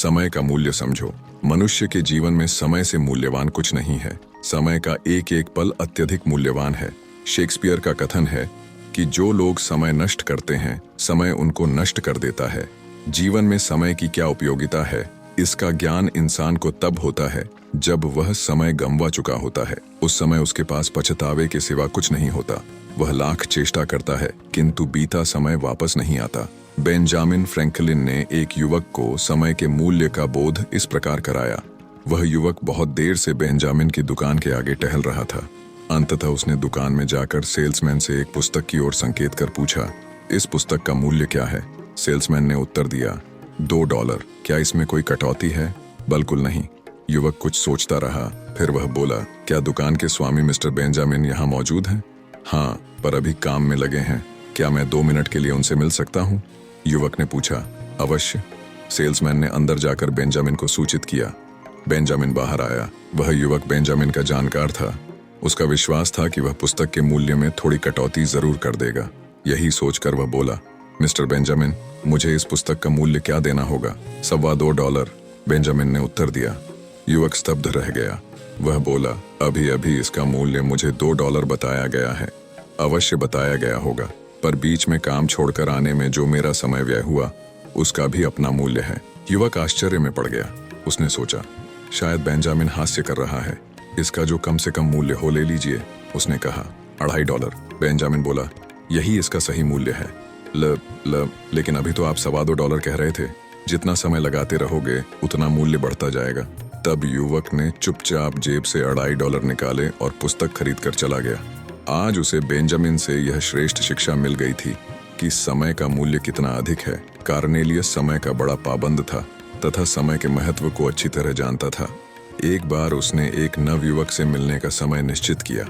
समय का मूल्य समझो। मनुष्य के जीवन में समय से मूल्यवान कुछ नहीं है। समय का एक एक पल अत्यधिक मूल्यवान है। शेक्सपियर का कथन है कि जो लोग समय नष्ट करते हैं, समय उनको नष्ट कर देता है। जीवन में समय की क्या उपयोगिता है, इसका ज्ञान इंसान को तब होता है जब वह समय गंवा चुका होता है। उस समय उसके पास पछतावे के सिवा कुछ नहीं होता। वह लाख चेष्टा करता है किंतु बीता समय वापस नहीं आता। बेंजामिन फ्रैंकलिन ने एक युवक को समय के मूल्य का बोध इस प्रकार कराया। वह युवक बहुत देर से बेंजामिन की दुकान के आगे टहल रहा था। अंततः उसने दुकान में जाकर सेल्समैन से एक पुस्तक की ओर संकेत कर पूछा, इस पुस्तक का मूल्य क्या है? सेल्समैन ने उत्तर दिया, $2। क्या इसमें कोई कटौती है? बिल्कुल नहीं। युवक कुछ सोचता रहा, फिर वह बोला, क्या दुकान के स्वामी मिस्टर बेंजामिन यहाँ मौजूद हैं? हाँ, पर अभी काम में लगे हैं। क्या मैं 2 मिनट के लिए उनसे मिल सकता हूँ? युवक ने पूछा। अवश्य। सेल्समैन ने अंदर जाकर बेंजामिन को सूचित किया। बेंजामिन बाहर आया। वह युवक बेंजामिन का जानकार था। उसका विश्वास था कि वह पुस्तक के मूल्य में थोड़ी कटौती जरूर कर देगा। यही सोचकर वह बोला, मिस्टर बेंजामिन, मुझे इस पुस्तक का मूल्य क्या देना होगा? $2.25। बेंजामिन ने उत्तर दिया। युवक स्तब्ध रह गया। वह बोला, अभी अभी इसका मूल्य मुझे $2 बताया गया है। अवश्य बताया गया होगा, पर बीच में काम छोड़कर आने में जो मेरा समय व्यय हुआ, उसका भी अपना मूल्य है। युवक आश्चर्य में पड़ गया। उसने सोचा, शायद बेंजामिन हास्य कर रहा है। इसका जो कम से कम मूल्य हो ले लीजिए। उसने कहा, $2.5। बेंजामिन बोला, यही इसका सही मूल्य है। लेकिन अभी तो आप $2.25 कह रहे थे। जितना समय लगाते रहोगे उतना मूल्य बढ़ता जाएगा। तब युवक ने चुपचाप जेब से $2.5 निकाले और पुस्तक खरीद कर चला गया। आज उसे बेंजामिन से यह श्रेष्ठ शिक्षा मिल गई थी कि समय का मूल्य कितना अधिक है। कार्नेलियस समय का बड़ा पाबंद था तथा समय के महत्व को अच्छी तरह जानता था। एक बार उसने एक नवयुवक से मिलने का समय निश्चित किया।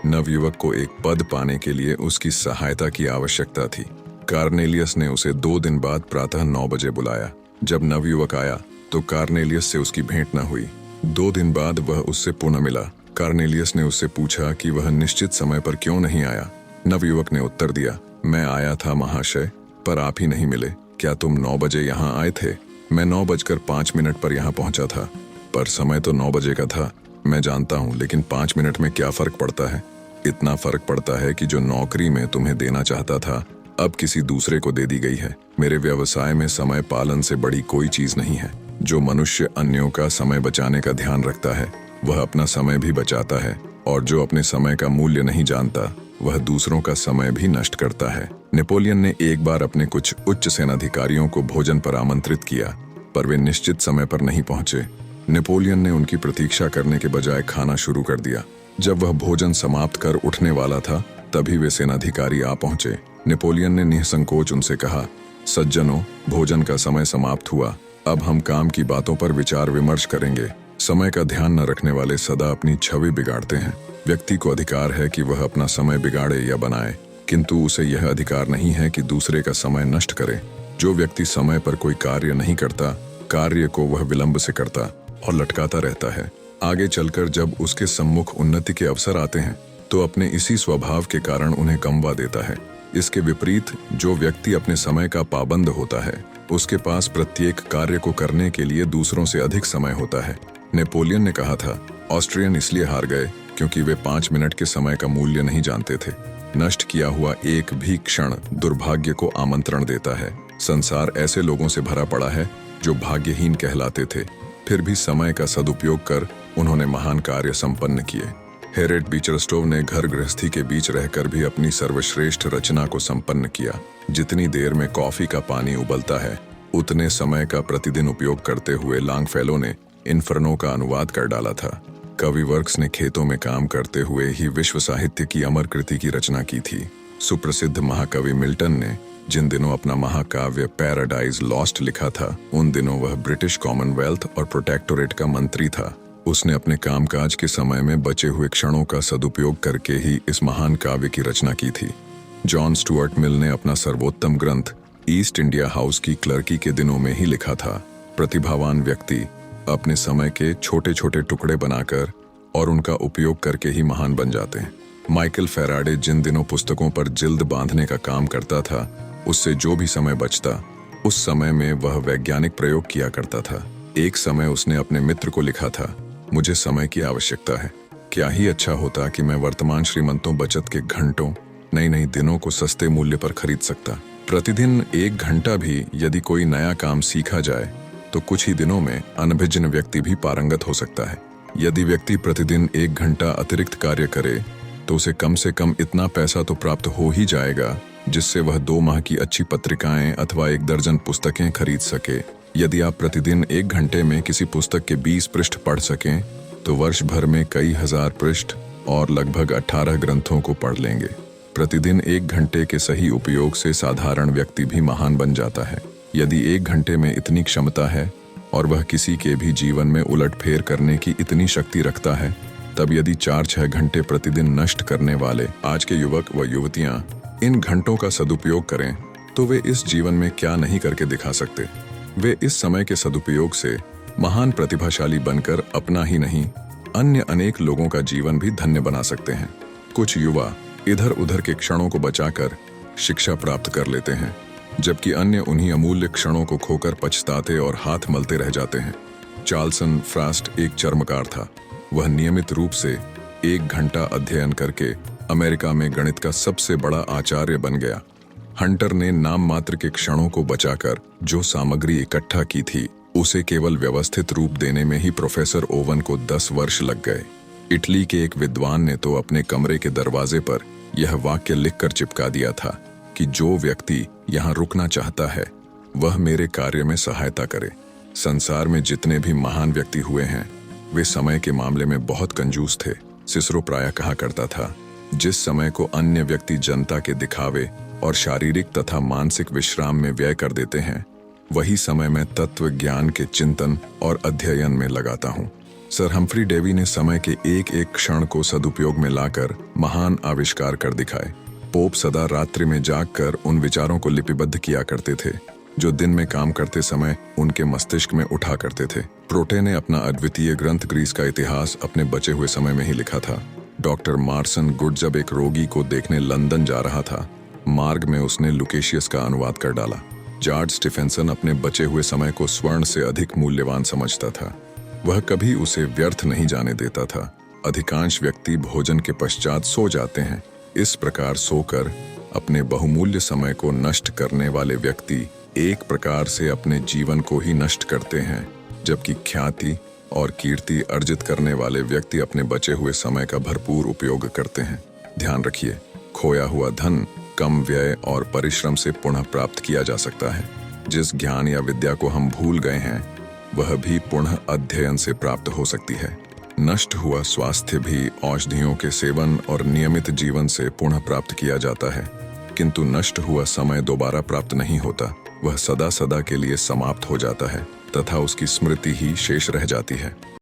नवयुवक को एक पद पाने के लिए उसकी सहायता की आवश्यकता थी। कार्नेलियस ने उसे 2 दिन बाद प्रातः 9 बजे बुलाया। जब नवयुवक आया तो कार्नेलियस से उसकी भेंट न हुई। 2 दिन बाद वह उससे पुनः मिला। कार्नेलियस ने उससे पूछा कि वह निश्चित समय पर क्यों नहीं आया। नवयुवक ने उत्तर दिया, मैं आया था महाशय, पर आप ही नहीं मिले। क्या तुम 9 बजे यहाँ आए थे? मैं 9:05 पर यहाँ पहुंचा था, पर समय तो 9 बजे का था। मैं जानता हूँ, लेकिन 5 मिनट में क्या फर्क पड़ता है? इतना फर्क पड़ता है कि जो नौकरी में तुम्हें देना चाहता था अब किसी दूसरे को दे दी गई है। मेरे व्यवसाय में समय पालन से बड़ी कोई चीज नहीं है। जो मनुष्य अन्यों का समय बचाने का ध्यान रखता है वह अपना समय भी बचाता है, और जो अपने समय का मूल्य नहीं जानता वह दूसरों का समय भी नष्ट करता है। नेपोलियन ने एक बार अपने कुछ उच्च सेनाधिकारियों को भोजन पर आमंत्रित किया, पर वे निश्चित समय पर नहीं पहुंचे। नेपोलियन ने उनकी प्रतीक्षा करने के बजाय खाना शुरू कर दिया। जब वह भोजन समाप्त कर उठने वाला था तभी वे सेनाधिकारी आ पहुंचे। नेपोलियन ने निसंकोच उनसे कहा, सज्जनों, भोजन का समय समाप्त हुआ। अब हम काम की बातों पर विचार विमर्श करेंगे। समय का ध्यान न रखने वाले सदा अपनी छवि बिगाड़ते हैं। व्यक्ति को अधिकार है कि वह अपना समय बिगाड़े या बनाए, किंतु उसे यह अधिकार नहीं है कि दूसरे का समय नष्ट करे। जो व्यक्ति समय पर कोई कार्य नहीं करता, कार्य को वह विलंब से करता और लटकाता रहता है। आगे चलकर जब उसके सम्मुख उन्नति के अवसर आते हैं तो अपने इसी स्वभाव के कारण उन्हें गंवा देता है। इसके विपरीत जो व्यक्ति अपने समय का पाबंद होता है उसके पास प्रत्येक कार्य को करने के लिए दूसरों से अधिक समय होता है। नेपोलियन ने कहा था, ऑस्ट्रियन इसलिए हार गए क्योंकि वे 5 मिनट के समय का मूल्य नहीं जानते थे। नष्ट किया हुआ एक भी क्षण दुर्भाग्य को आमंत्रण देता है। संसार ऐसे लोगों से भरा पड़ा है जो भाग्यहीन कहलाते थे, फिर भी समय का सदुपयोग कर उन्होंने महान कार्य संपन्न किए। हेरेट बीचरस्टोव ने घर गृहस्थी के बीच रहकर भी अपनी सर्वश्रेष्ठ रचना को संपन्न किया। जितनी देर में कॉफी का पानी उबलता है उतने समय का प्रतिदिन उपयोग करते हुए लांगफेलो ने इन्फर्नो का अनुवाद कर डाला था। कवि वर्क्स ने खेतों में काम करते हुए ही विश्व साहित्य की अमर कृति की रचना की थी। सुप्रसिद्ध महाकवि मिल्टन ने जिन दिनों अपना महाकाव्य पैराडाइज लॉस्ट लिखा था, उन दिनों वह ब्रिटिश कॉमनवेल्थ और प्रोटेक्टोरेट का मंत्री था। उसने अपने कामकाज के समय में बचे हुए क्षणों का सदुपयोग करके ही इस महान काव्य की रचना की थी। जॉन स्टुअर्ट मिल ने अपना सर्वोत्तम ग्रंथ ईस्ट इंडिया हाउस की क्लर्की के दिनों में ही लिखा था। प्रतिभावान व्यक्ति अपने समय के छोटे छोटे टुकड़े बनाकर और उनका उपयोग करके ही महान बन जाते हैं। माइकल फेराडे जिन दिनों पुस्तकों पर जिल्द बांधने का काम करता था, उससे जो भी समय बचता उस समय में वह वैज्ञानिक प्रयोग किया करता था। एक समय उसने अपने मित्र को लिखा था, मुझे समय की आवश्यकता है। क्या ही अच्छा होता कि मैं वर्तमान श्रीमंतों बचत के घंटों नई नई दिनों को सस्ते मूल्य पर खरीद सकता। प्रतिदिन 1 घंटा भी यदि कोई नया काम सीखा जाए तो कुछ ही दिनों में अनभिज्ञ व्यक्ति भी पारंगत हो सकता है। यदि व्यक्ति प्रतिदिन 1 घंटा अतिरिक्त कार्य करे तो उसे कम से कम इतना पैसा तो प्राप्त हो ही जाएगा जिससे वह 2 माह की अच्छी पत्रिकाएं अथवा 1 दर्जन पुस्तकें खरीद सके। यदि आप प्रतिदिन 1 घंटे में किसी पुस्तक के 20 पृष्ठ पढ़ सकें तो वर्ष भर में कई हजार पृष्ठ और लगभग 18 ग्रंथों को पढ़ लेंगे। प्रतिदिन 1 घंटे के सही उपयोग से साधारण व्यक्ति भी महान बन जाता है। यदि 1 घंटे में इतनी क्षमता है और वह किसी के भी जीवन में उलटफेर करने की इतनी शक्ति रखता है, तब यदि 4-6 घंटे प्रतिदिन नष्ट करने वाले आज के युवक व युवतियां इन घंटों का सदुपयोग करें तो वे इस जीवन में क्या नहीं करके दिखा सकते। वे इस समय के सदुपयोग से महान प्रतिभाशाली बनकर अपना ही नहीं अन्य अनेक लोगों का जीवन भी धन्य बना सकते हैं। कुछ युवा इधर उधर के क्षणों को बचाकर शिक्षा प्राप्त कर लेते हैं, जबकि अन्य उन्हीं अमूल्य क्षणों को खोकर पछताते और हाथ मलते रह जाते हैं। चार्ल्सन फ्रास्ट एक चर्मकार था। वह नियमित रूप से 1 घंटा अध्ययन करके अमेरिका में गणित का सबसे बड़ा आचार्य बन गया। हंटर ने नाम मात्र के क्षणों को बचाकर जो सामग्री इकट्ठा की थी उसे केवल व्यवस्थित रूप देने में ही प्रोफेसर ओवन को 10 वर्ष लग गए। इटली के एक विद्वान ने तो अपने कमरे के दरवाजे पर यह वाक्य लिखकर चिपका दिया था कि जो व्यक्ति यहाँ रुकना चाहता है वह मेरे कार्य में सहायता करे। संसार में जितने भी महान व्यक्ति हुए हैं वे समय के मामले में बहुत कंजूस थे। सिसरो प्रायः कहा करता था, जिस समय को अन्य व्यक्ति जनता के दिखावे और शारीरिक तथा मानसिक विश्राम में व्यय कर देते हैं, वही समय मैं तत्व ज्ञान के चिंतन और अध्ययन में लगाता हूँ। सर हम्फ्री डेवी ने समय के एक एक क्षण को सदुपयोग में लाकर महान आविष्कार कर दिखाए। पोप सदा रात्रि में जागकर उन विचारों को लिपिबद्ध किया करते थे जो दिन में काम करते समय उनके मस्तिष्क में उठा करते थे। प्रोटे ने अपना अद्वितीय ग्रंथ ग्रीस का इतिहास अपने बचे हुए समय में ही लिखा था। डॉक्टर मार्सन गुड जब एक रोगी को देखने लंदन जा रहा था, मार्ग में उसने लुकेशियस का अनुवाद कर डाला। जॉर्ज स्टीफेंसन अपने बचे हुए समय को स्वर्ण से अधिक मूल्यवान समझता था। वह कभी उसे व्यर्थ नहीं जाने देता था। अधिकांश व्यक्ति भोजन के पश्चात सो जाते हैं। इस प्रकार सोकर अपने बहुमूल्य समय को नष्ट करने वाले व्यक्ति एक प्रकार से अपने जीवन को ही नष्ट करते हैं, जबकि ख्याति और कीर्ति अर्जित करने वाले व्यक्ति अपने बचे हुए समय का भरपूर उपयोग करते हैं। ध्यान रखिए, खोया हुआ धन कम व्यय और परिश्रम से पुनः प्राप्त किया जा सकता है। जिस ज्ञान या विद्या को हम भूल गए हैं वह भी पुनः अध्ययन से प्राप्त हो सकती है। नष्ट हुआ स्वास्थ्य भी औषधियों के सेवन और नियमित जीवन से पुनः प्राप्त किया जाता है, किंतु नष्ट हुआ समय दोबारा प्राप्त नहीं होता। वह सदा सदा के लिए समाप्त हो जाता है तथा उसकी स्मृति ही शेष रह जाती है।